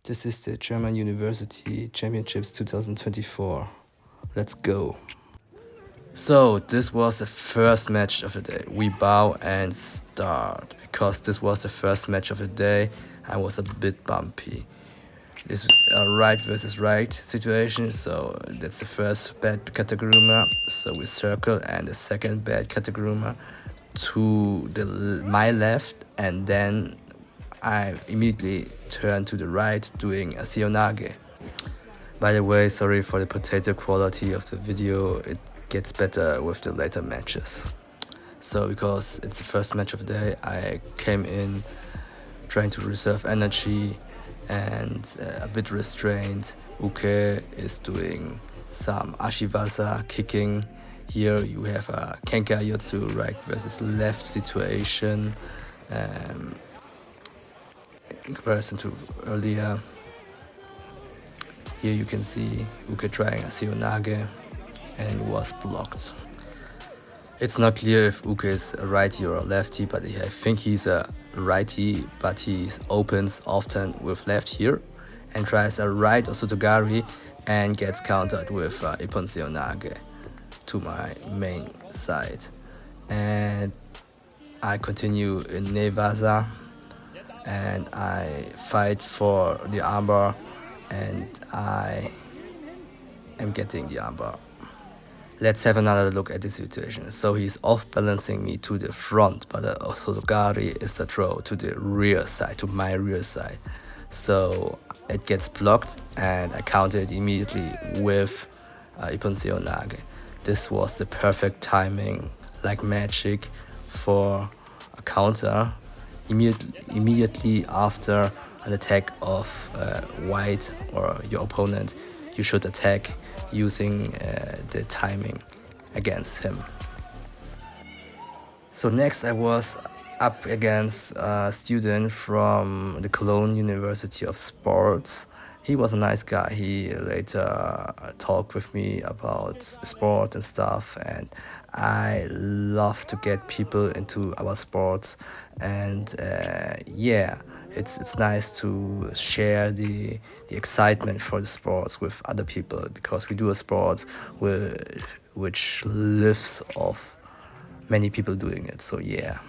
This is the German University Championships 2024. Let's go. So this was the first match of the day. We bow and start. Because this was the first match of the day, I was a bit bumpy. This is a right versus right situation, so that's the first bad kategoruma. So we circle, and the second bad kategoruma to my left, and then I immediately turn to the right doing a seonage. By the way, sorry for the potato quality of the video, it gets better with the later matches. So because it's the first match of the day, I came in trying to reserve energy and a bit restrained. Uke is doing some ashiwaza kicking. Here you have a kenka yotsu right versus left situation. In comparison to earlier, here you can see Uke trying a seonage and was blocked. It's not clear if Uke is a righty or a lefty, but I think he's a righty, but he opens often with left here and tries a right osotogari and gets countered with ippon seonage to my main side. And I continue in newaza and I fight for the armbar, and I am getting the armbar. Let's have another look at the situation. So he's off balancing me to the front, but the osotogari is the throw to the rear side, to my rear side. So it gets blocked and I counter it immediately with ippon seonage. This was the perfect timing, like magic, for a counter. Immediately after an attack of white or your opponent, you should attack using the timing against him. So next I was up against a student from the Cologne University of Sports. He was a nice guy. He later talked with me about the sport and stuff, and I love to get people into our sports, and yeah, it's nice to share the excitement for the sports with other people, because we do a sport which lives off many people doing it. So yeah.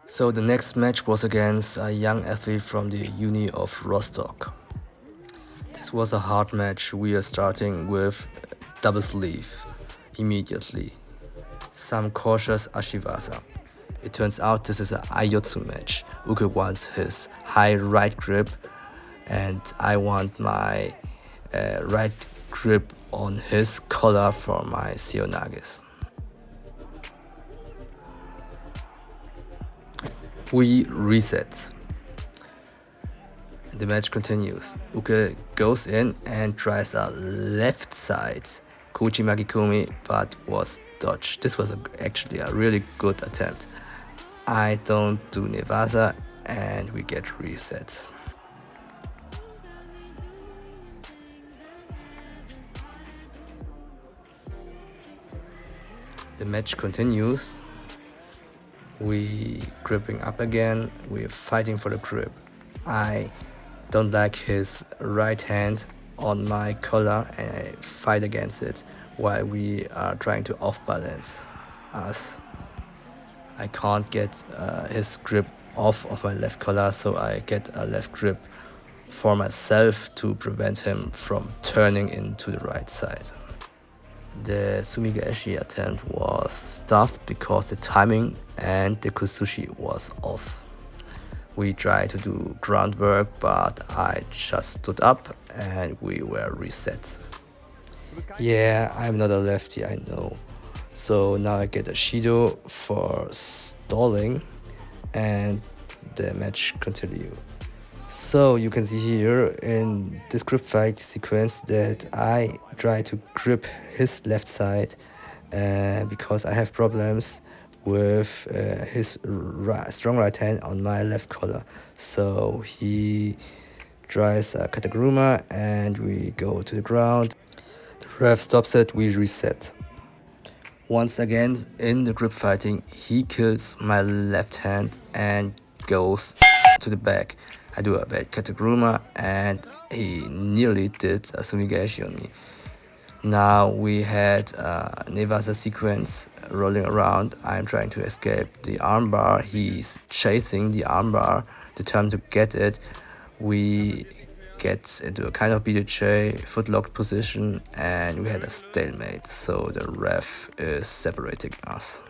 So the next match was against a young athlete from the Uni of Rostock. This was a hard match. We are starting with double sleeve immediately. Some cautious ashiwaza. It turns out this is an aiotsu match. Uke wants his high right grip and I want my right grip on his collar for my seonages. We reset. The match continues. Uke goes in and tries a left side Koji Magikumi, but was dodged. This was actually a really good attempt. I don't do newaza and we get reset. The match continues. We gripping up again. We're fighting for the grip. I don't like his right hand on my collar and I fight against it while we are trying to off balance us. I can't get his grip off of my left collar, so I get a left grip for myself to prevent him from turning into the right side. The sumigaeshi attempt was stopped because the timing and the kusushi was off. We tried to do groundwork, but I just stood up and we were reset. Yeah, I'm not a lefty, I know. So now I get a shido for stalling and the match continues. So you can see here in this grip fight sequence that I try to grip his left side because I have problems with his strong right hand on my left collar. So he tries a kategoruma and we go to the ground. The ref stops it, we reset. Once again in the grip fighting, he kills my left hand and goes to the back. I do a bad katagruma and he nearly did a sumigashi on me. Now we had a Nevasa sequence rolling around. I'm trying to escape the armbar. He's chasing the armbar, determined to get it. We get into a kind of BJJ footlocked position and we had a stalemate. So the ref is separating us.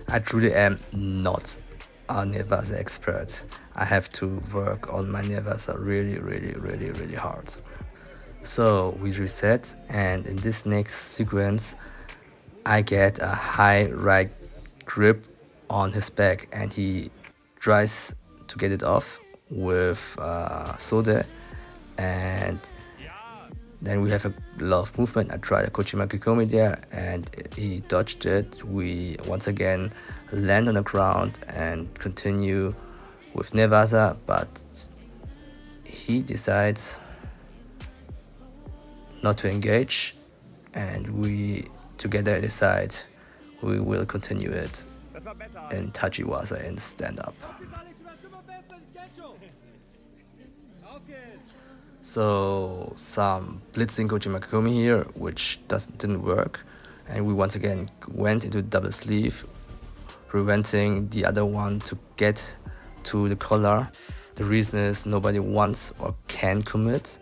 I truly am not a Nevasa expert. I have to work on my Nevasa really hard. So we reset, and in this next sequence I get a high right grip on his back and he tries to get it off with Sode, and then we have a lot of movement. I tried a Kochima Kikomi there and he dodged it. We once again land on the ground and continue with Nevasa, but he decides not to engage, and we together decide we will continue it in Tachiwaza in stand-up. So some blitzing Kochima Kikomi here, which didn't work, and we once again went into double sleeve, preventing the other one to get to the collar. The reason is nobody wants or can commit,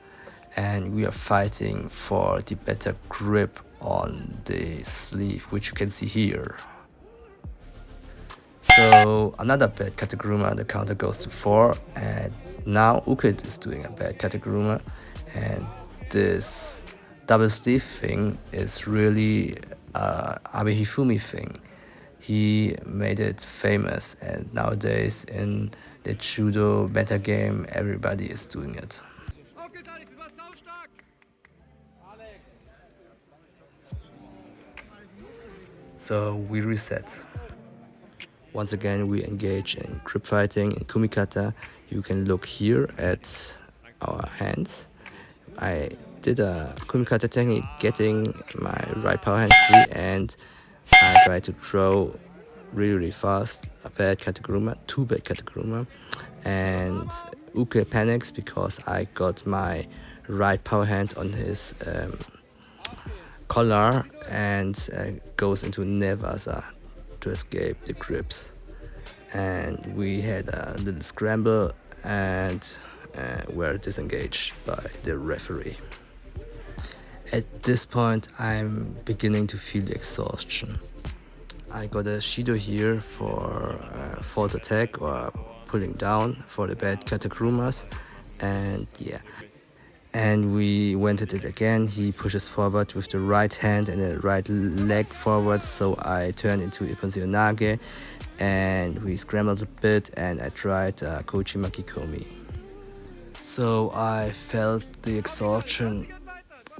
and we are fighting for the better grip on the sleeve, which you can see here. So another bad katagruma, the counter goes to 4, and now Ukit is doing a bad katagruma, and this double sleeve thing is really Abe Hifumi thing. He made it famous, and nowadays in the judo meta game everybody is doing it. So we reset. Once again we engage in grip fighting in kumikata. You can look here at our hands. I did a kumikata technique getting my right power hand free, and I tried to throw really fast a bad katagruma, 2 bad katagruma, and Uke panics because I got my right power hand on his collar and goes into Nevasa to escape the grips. And we had a little scramble and were disengaged by the referee. At this point I'm beginning to feel the exhaustion. I got a Shido here for false attack or pulling down for the bad katagrumas, and yeah. And we went at it again. He pushes forward with the right hand and the right leg forward, so I turned into Ippon-seoi-nage and we scrambled a bit, and I tried Kochima Kikomi. So I felt the exhaustion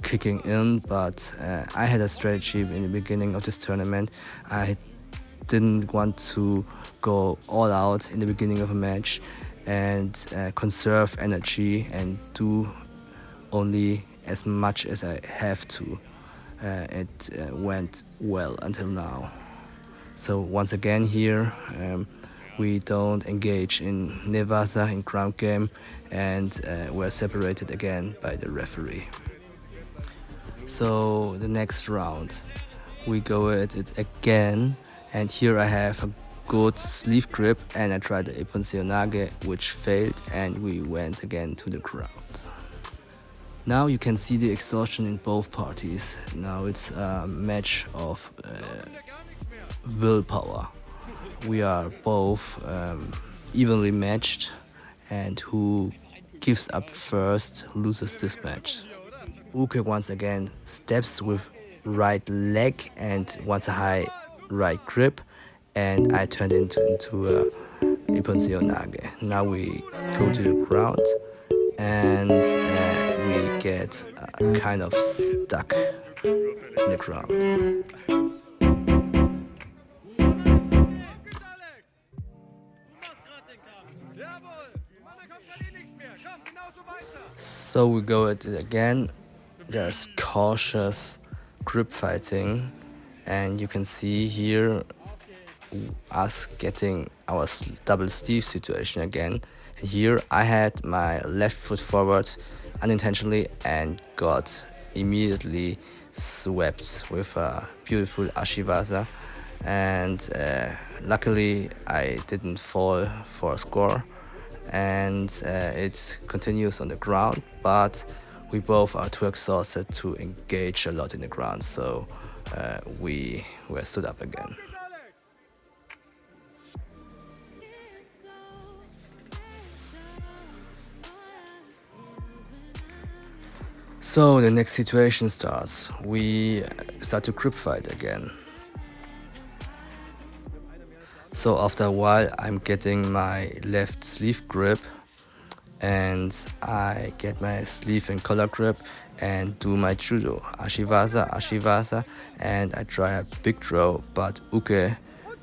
kicking in, but I had a strategy in the beginning of this tournament. I didn't want to go all out in the beginning of a match and conserve energy and do only as much as I have to. It went well until now. So once again here we don't engage in Nevasa in ground game, and we're separated again by the referee. So the next round we go at it again, and here I have a good sleeve grip and I tried the Ippon-seoi-nage, which failed, and we went again to the ground. Now you can see the exhaustion in both parties. Now it's a match of willpower. We are both evenly matched, and who gives up first loses this match. Uke once again steps with right leg and wants a high right grip, and I turned into a Ippon-seoi-nage. Now we go to the ground and we get kind of stuck in the ground. So we go at it again. There's cautious grip fighting, and you can see here us getting our double sleeve situation again, Here I had my left foot forward unintentionally and got immediately swept with a beautiful Ashivasa, and luckily I didn't fall for a score, and it continues on the ground, but we both are too exhausted to engage a lot in the ground, so we were stood up again. So the next situation starts. We start to grip fight again. So after a while I'm getting my left sleeve grip and I get my sleeve and collar grip and do my judo, ashivasa, and I try a big throw, but Uke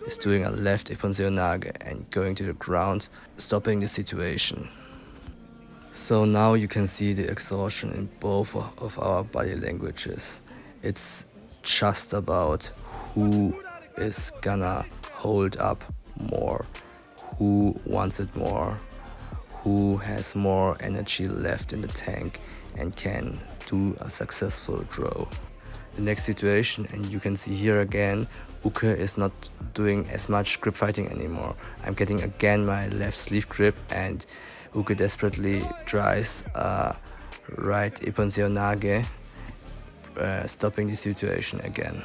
is doing a left iponseonage and going to the ground, stopping the situation. So now you can see the exhaustion in both of our body languages. It's just about who is gonna hold up more, who wants it more, who has more energy left in the tank and can do a successful draw. The next situation, and you can see here again, Uke is not doing as much grip fighting anymore. I'm getting again my left sleeve grip and Uke desperately tries a right iponseonage, stopping the situation again.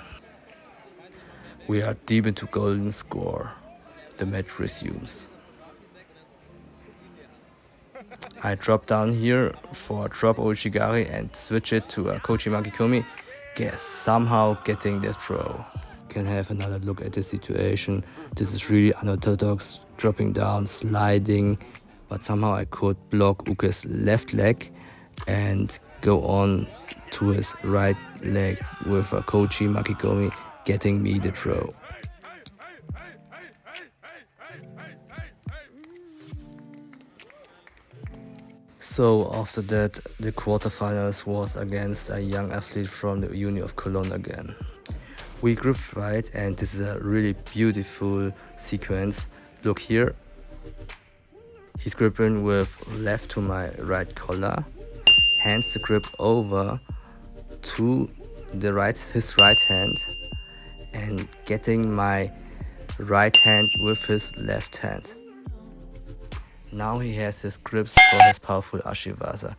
We are deep into golden score. The match resumes. I drop down here for drop Oishigari and switch it to a Kochi Makikomi, somehow getting the throw. Can have another look at the situation. This is really unorthodox, dropping down, sliding, but somehow I could block Uke's left leg and go on to his right leg with a Kochi Makikomi, getting me the throw. So after that, the quarterfinals was against a young athlete from the Uni of Cologne again. We group fight and this is a really beautiful sequence. Look here. He's gripping with left to my right collar, hands the grip over to his right hand and getting my right hand with his left hand. Now he has his grips for his powerful Ashivasa.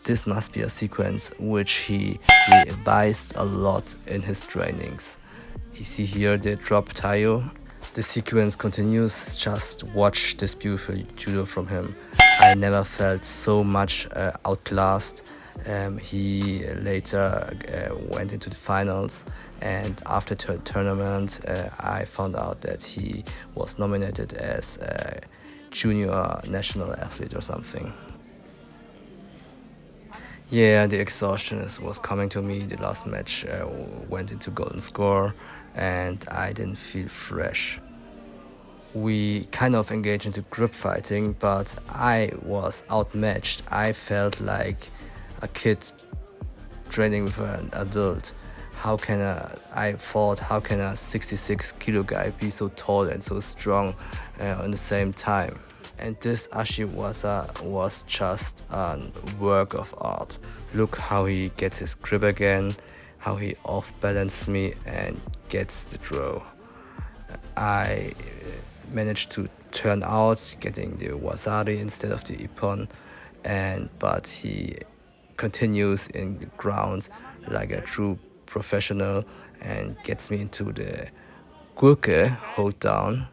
This must be a sequence which he revised a lot in his trainings. You see here the drop tayo. The sequence continues, just watch this beautiful judo from him. I never felt so much outclassed. He later went into the finals, and after the tournament I found out that he was nominated as a junior national athlete or something. Yeah, the exhaustion was coming to me. The last match went into golden score and I didn't feel fresh. We kind of engaged into group fighting, but I was outmatched. I felt like a kid training with an adult. I thought, how can a 66 kilo guy be so tall and so strong at the same time? And this Ashiwasa was just a work of art. Look how he gets his grip again, how he off-balanced me and gets the draw. I managed to turn out, getting the wasari instead of the ippon, but he continues in the ground like a true professional and gets me into the gurke hold down,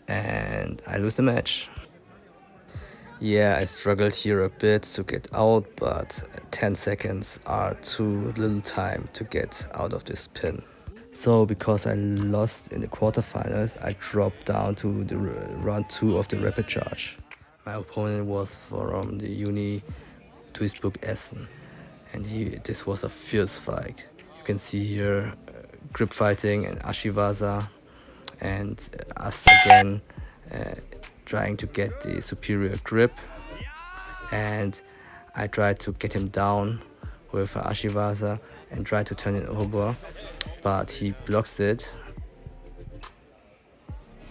and I lose the match. Yeah, I struggled here a bit to get out, but 10 seconds are too little time to get out of this pin. So because I lost in the quarterfinals, I dropped down to the round 2 of the Repechage. My opponent was from the Uni Duisburg Essen, and this was a fierce fight. You can see here grip fighting and Ashivasa, and us again trying to get the superior grip, and I tried to get him down with Ashivasa and try to turn it over, but he blocks it.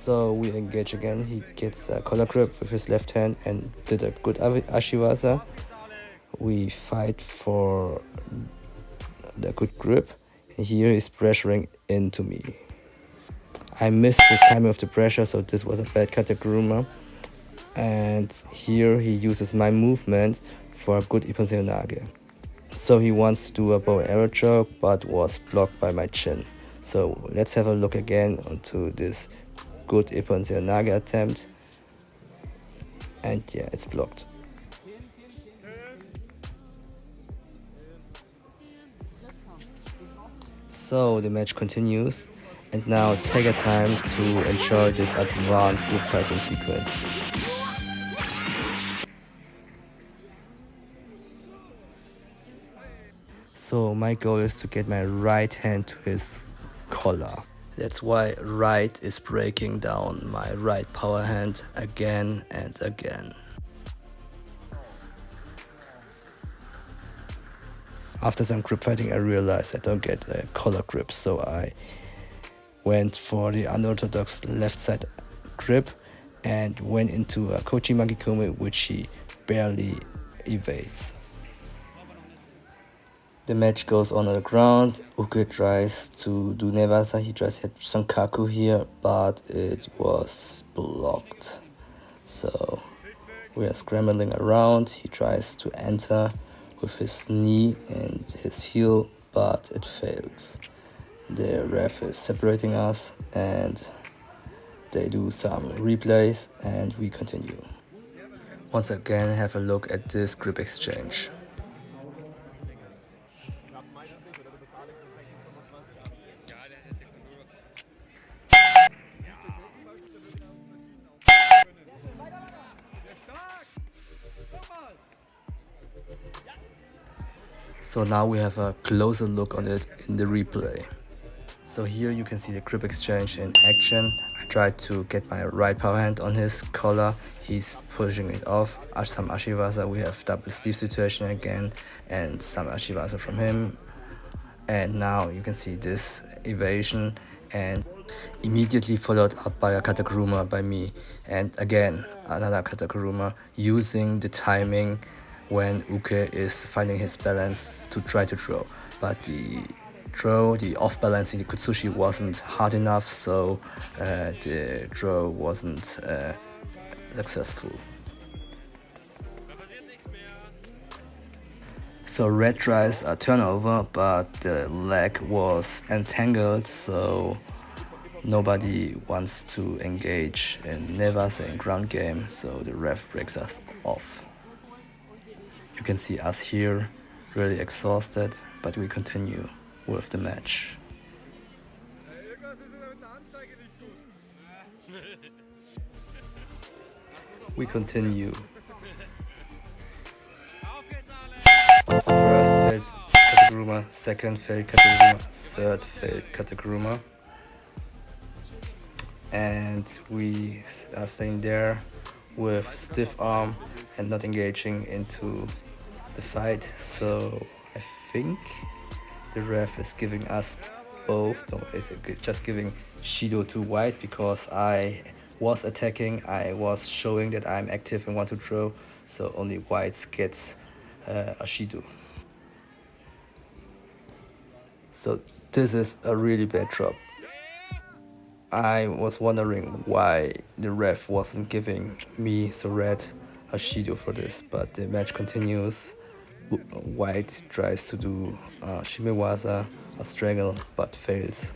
So we engage again. He gets a collar grip with his left hand and did a good ashiwaza. We fight for the good grip. And here he's pressuring into me. I missed the timing of the pressure, so this was a bad katakuruma. And here he uses my movement for a good Ippon-seoi-nage. So he wants to do a bow and arrow choke, but was blocked by my chin. So let's have a look again onto this good Ippon-seoi-nage attempt. And yeah, it's blocked. So the match continues, and now take a time to enjoy this advanced group fighting sequence. So my goal is to get my right hand to his collar. That's why right is breaking down my right power hand again and again. After some grip fighting, I realized I don't get a collar grip, so I went for the unorthodox left side grip and went into a Kochi Magikumi, which he barely evades. The match goes on the ground. Uke tries to do Nevasa, he tries to hit Sankaku here, but it was blocked. So we are scrambling around. He tries to enter with his knee and his heel, but it fails. The ref is separating us and they do some replays and we continue. Once again, have a look at this grip exchange. So now we have a closer look on it in the replay. So here you can see the grip exchange in action. I tried to get my right power hand on his collar. He's pushing it off. Some ashiwaza, we have double sleeve situation again and some ashiwaza from him. And now you can see this evasion and immediately followed up by a katakuruma by me. And again, another katakuruma using the timing when Uke is finding his balance to try to throw. But the throw, the off balance in the Kutsushi wasn't hard enough, so the throw wasn't successful. So red tries a turnover, but the leg was entangled, so nobody wants to engage in Nevasa in ground game, so the ref breaks us off. You can see us here, really exhausted, but we continue with the match. We continue. First failed katakuruma, second failed katakuruma, third failed katakuruma. And we are staying there with stiff arm and not engaging into the fight. So I think the ref is giving us both, no, it's just giving Shido to white because I was attacking, I was showing that I'm active and want to throw, so only whites gets a Shido. So this is a really bad drop. I was wondering why the ref wasn't giving me, so red, a Shido for this, but the match continues. White tries to do Shimewaza, a strangle, but fails.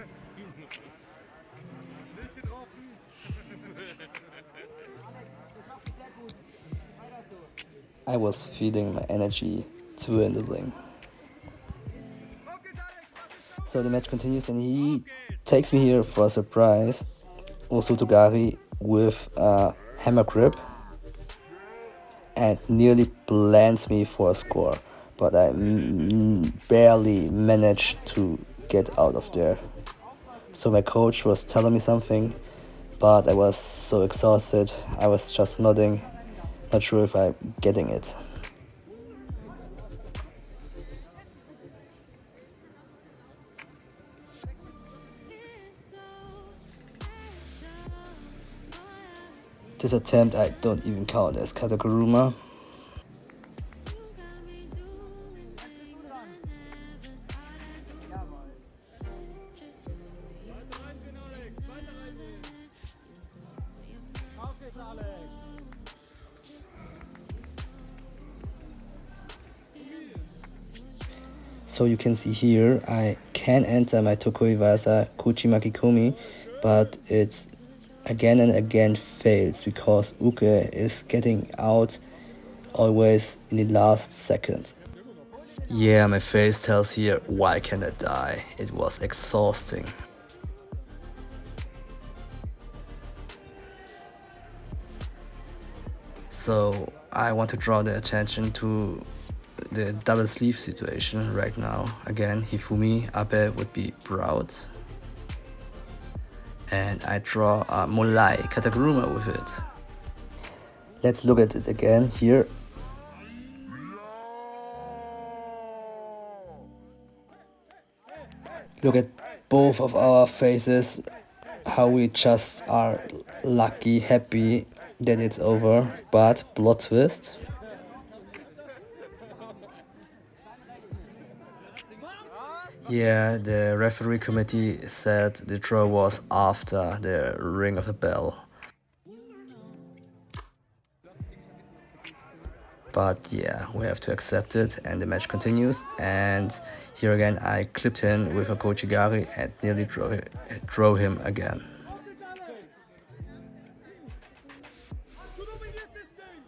I was feeling my energy dwindling. So the match continues and he takes me here for a surprise. Osotogari with a hammer grip and nearly lands me for a score. But I barely managed to get out of there. So my coach was telling me something, but I was so exhausted, I was just nodding, not sure if I'm getting it. This attempt I don't even count as katakuruma. So you can see here, I can enter my Tokoiwasa Kuchimaki Komi, but it again and again fails because Uke is getting out always in the last second. Yeah, my face tells here, why can't I die? It was exhausting. So I want to draw the attention to the double sleeve situation right now. Again, Hifumi, Abe would be proud. And I draw a Molai Kataguruma with it. Let's look at it again here. Look at both of our faces, how we just are lucky, happy that it's over, but plot twist. Yeah, the referee committee said the draw was after the ring of the bell. But yeah, we have to accept it, and the match continues. And here again, I clipped in with a Kochigari and nearly drove him again.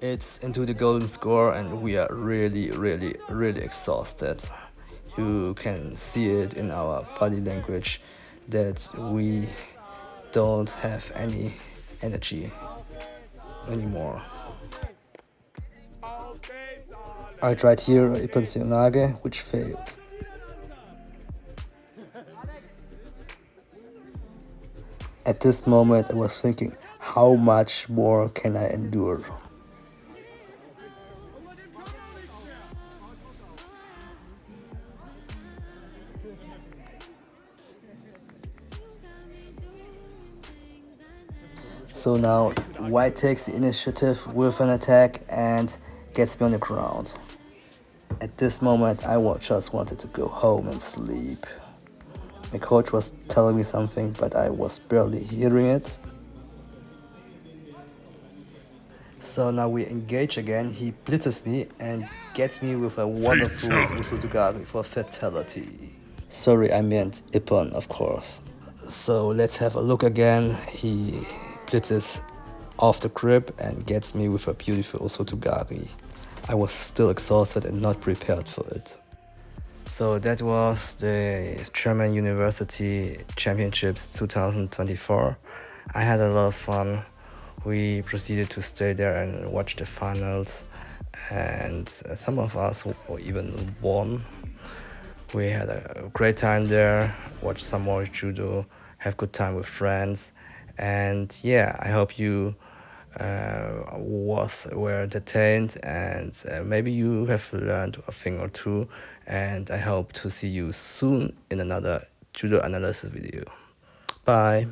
It's into the golden score, and we are really exhausted. You can see it in our body language that we don't have any energy anymore. I tried here Ippon which failed. At this moment I was thinking, how much more can I endure? So now White takes the initiative with an attack and gets me on the ground. At this moment I just wanted to go home and sleep. My coach was telling me something, but I was barely hearing it. So now we engage again. He blitzes me and gets me with a wonderful Usutugari for fatality. Sorry, I meant Ippon, of course. So let's have a look again. He blitzes off the grip and gets me with a beautiful Usutugari. I was still exhausted and not prepared for it. So that was the German University Championships 2024. I had a lot of fun. We proceeded to stay there and watch the finals, and some of us even won. We had a great time there, watched some more judo, have good time with friends, and yeah, I hope you were entertained, and maybe you have learned a thing or two, and I hope to see you soon in another judo analysis video. Bye.